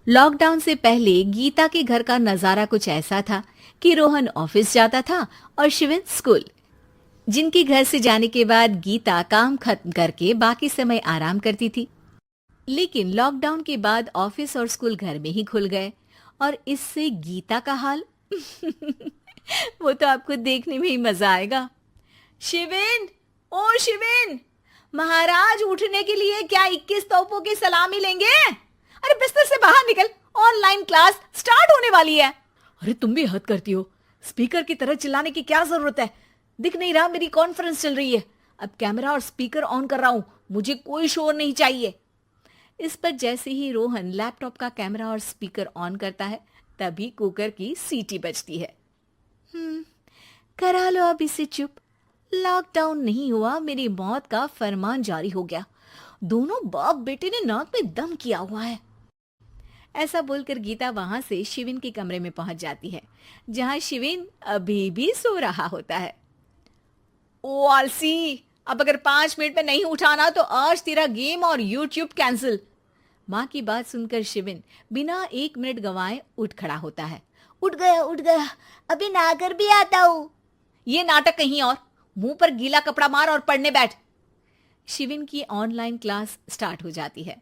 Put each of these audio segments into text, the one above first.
Lockdown से पहले गीता के घर का नजारा कुछ ऐसा था कि रोहन ऑफिस जाता था और शिविन स्कूल। जिनके घर से जाने के बाद गीता काम खत्म करके बाकी समय आराम करती थी। लेकिन लॉकडाउन के बाद ऑफिस और स्कूल घर में ही खुल गए और इससे गीता का हाल वो तो आपको देखने में ही मजा आएगा। शिविन, ओ शिविन, महाराज उठने के लिए क्या 21 तोपों की सलामी लेंगे? अरे बिस्तर से बाहर निकल, ऑनलाइन क्लास स्टार्ट होने वाली है। अरे तुम भी हद करती हो। स्पीकर की तरह चिल्लाने की क्या जरूरत है? दिख नहीं रहा मेरी कॉन्फ्रेंस चल रही है। अब कैमरा और स्पीकर ऑन कर रहा हूं, मुझे कोई शोर नहीं चाहिए। इस पर जैसे ही रोहन लैपटॉप का कैमरा और स्पीकर ऑन करता है तभी कुकर की सीटी बजती है। करा लो अब इसे चुप। लॉकडाउन नहीं हुआ, मेरी मौत का फरमान जारी हो गया। दोनों बाप बेटे ने नाक में दम किया हुआ है। ऐसा बोलकर गीता वहां से शिविन के कमरे में पहुंच जाती है, जहां शिविन अभी भी सो रहा होता है। ओ आलसी, अब अगर 5 मिनट में नहीं उठाना तो आज तेरा गेम और यूट्यूब कैंसिल। माँ की बात सुनकर शिविन बिना 1 मिनट गंवाए उठ खड़ा होता है। उठ गया, अभी नहाकर भी आता हूँ। ये नाटक कहीं और, मुंह पर गीला कपड़ा मार और पढ़ने बैठ। शिविन की ऑनलाइन क्लास स्टार्ट हो जाती है,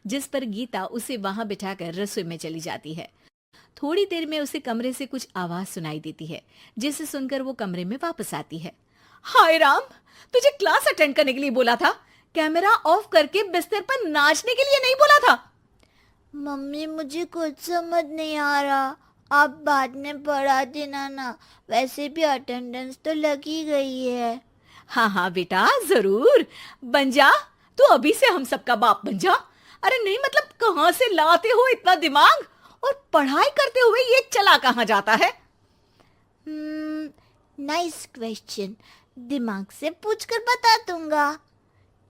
जिस पर गीता उसे वहां बिठाकर रसोई में चली जाती है। थोड़ी देर में उसे कमरे से कुछ आवाज सुनाई देती है, जिसे सुनकर वो कमरे में वापस आती है। हाय राम, तुझे क्लास अटेंड करने के लिए बोला था, कैमरा ऑफ करके बिस्तर पर नाचने के लिए नहीं बोला था। मम्मी मुझे कुछ समझ नहीं आ रहा, आप बाद में पढ़ा देना ना, वैसे भी अटेंडेंस तो लगी गई है। हाँ हाँ बेटा, जरूर बन जा, तू अभी से हम सबका बाप बन जा। अरे नहीं मतलब कहाँ से लाते हो इतना दिमाग, और पढ़ाई करते हुए ये चला कहाँ जाता है? नाइस क्वेश्चन, दिमाग से पूछकर बता दूंगा।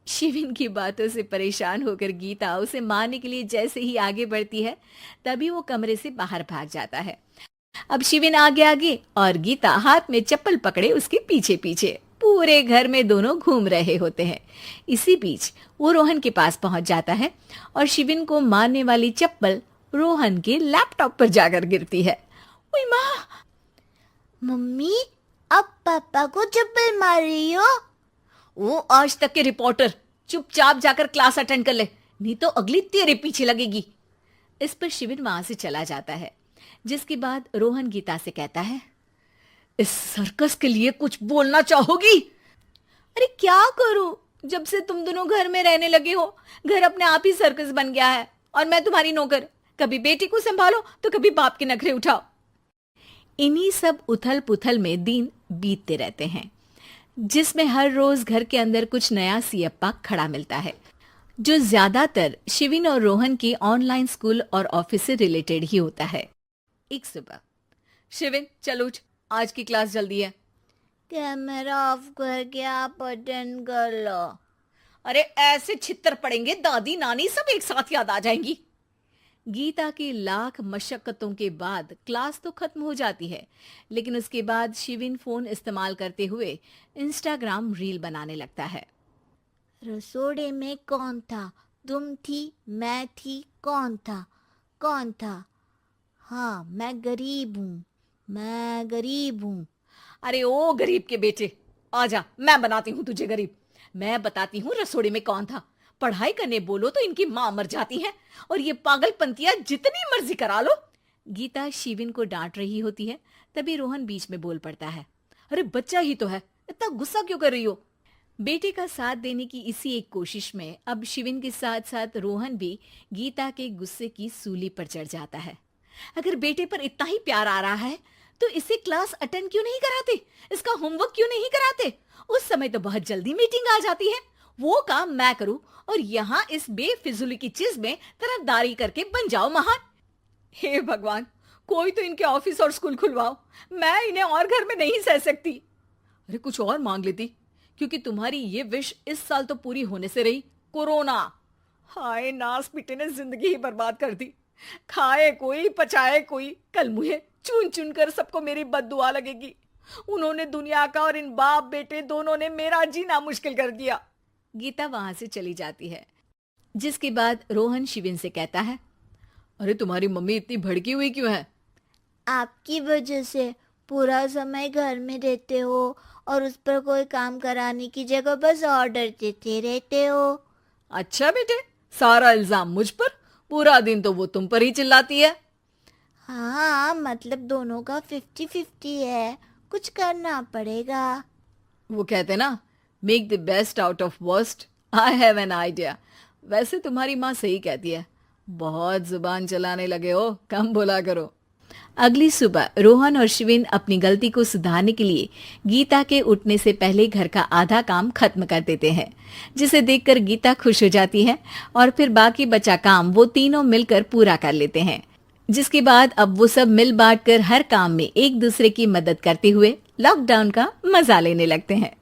शिविन की बातों से परेशान होकर गीता उसे मारने के लिए जैसे ही आगे बढ़ती है तभी वो कमरे से बाहर भाग जाता है। अब शिविन आगे आगे और गीता हाथ में चप्पल पकड़े उसके पीछे पीछे पूरे घर में दोनों घूम रहे होते हैं। इसी बीच वो रोहन के पास पहुंच जाता है और शिविन को मारने वाली चप्पल रोहन के लैपटॉप पर जाकर गिरती है। ओए माँ! मम्मी, अब पापा को चप्पल मार रही हो? वो आज तक के रिपोर्टर, चुपचाप जाकर क्लास अटेंड कर ले, नहीं तो अगली तेरे पीछे लगेगी। इस पर शिविन वहां से चला जाता है, जिसके बाद रोहन गीता से कहता है, इस सर्कस के लिए कुछ बोलना चाहोगी? अरे क्या करूं, जब से तुम दोनों घर में रहने लगे हो घर अपने आप ही सर्कस बन गया है और मैं तुम्हारी नौकर। कभी बेटी को संभालो तो कभी बाप के नखरे उठाओ। इन्हीं सब उथल पुथल में दिन बीतते रहते हैं, जिसमें हर रोज घर के अंदर कुछ नया सियप्पा खड़ा मिलता है, जो ज्यादातर शिविन और रोहन के ऑनलाइन स्कूल और ऑफिस से रिलेटेड ही होता है। एक सुबह, शिविन चल उठ, आज की क्लास जल्दी है। कैमरा ऑफ करके आप अटेंड कर लो। अरे ऐसे छित्तर पड़ेंगे, दादी नानी सब एक साथ याद आ जाएंगी। गीता की लाख मशक्कतों के बाद क्लास तो खत्म हो जाती है, लेकिन उसके बाद शिविन फोन इस्तेमाल करते हुए इंस्टाग्राम रील बनाने लगता है। रसोड़े में कौन था? तुम थी, मैं थी, कौन था? कौन था? हाँ, मैं गरीब हूँ। अरे ओ गरीब के बेटे, आजा, मैं बनाती हूँ तुझे गरीब। मैं बताती हूँ रसोड़े में कौन था। पढ़ाई करने बोलो तो इनकी माँ मर जाती है, और ये पागलपंतियां जितनी मर्जी करा लो। गीता शिविन को डांट रही होती है, तभी रोहन बीच में बोल पड़ता है। अरे बच्चा ही तो है, इतना गुस्सा क्यों कर रही हो? बेटे का साथ देने की इसी एक कोशिश में अब शिविन के साथ साथ रोहन भी गीता के गुस्से की सूली पर चढ़ जाता है। अगर बेटे पर इतना ही प्यार आ रहा है तो इसे क्लास अटेंड क्यों नहीं कराते, इसका होमवर्क क्यों नहीं कराते? उस समय तो बहुत जल्दी मीटिंग आ जाती है, वो काम मैं करूं और यहाँ इस बेफिजुली की चीज में तरफदारी करके बन जाओ महान। हे भगवान, कोई तो इनके ऑफिस और स्कूल खुलवाओ, मैं इन्हें और घर में नहीं सह सकती। अरे कुछ और मांग लेती, क्योंकि तुम्हारी ये विश इस साल तो पूरी होने से रही, कोरोना। हाय नास पिटे ने जिंदगी ही बर्बाद कर दी। खाए कोई पचाए कोई, कल मुझे चुन चुन कर सबको मेरी बद्दुआ लगेगी। उन्होंने दुनिया का और इन बाप बेटे दोनों ने मेरा जीना मुश्किल कर दिया। गीता वहां से चली जाती है, जिसके बाद रोहन शिविन से कहता है, अरे तुम्हारी मम्मी इतनी भड़की हुई क्यों है? आपकी वजह से पूरा समय घर में रहते हो और उस पर कोई काम कराने की जगह बस ऑर्डर देते रहते हो। अच्छा बेटे, सारा इल्जाम मुझ पर? पूरा दिन तो वो तुम पर ही चिल्लाती है। हाँ, मतलब दोनों का 50-50 है, कुछ करना पड़ेगा। वो कहते ना, make the best out of worst. I have an idea. वैसे तुम्हारी माँ सही कहती है, बहुत जुबान चलाने लगे हो, कम बोला करो। अगली सुबह रोहन और शिविन अपनी गलती को सुधारने के लिए गीता के उठने से पहले घर का आधा काम खत्म कर देते हैं, जिसे देखकर गीता खुश हो जाती है और फिर बाकी बचा काम वो तीनों मिलकर पूरा कर लेते हैं। जिसके बाद अब वो सब मिल बांट कर हर काम में एक दूसरे की मदद करते हुए लॉकडाउन का मजा लेने लगते हैं।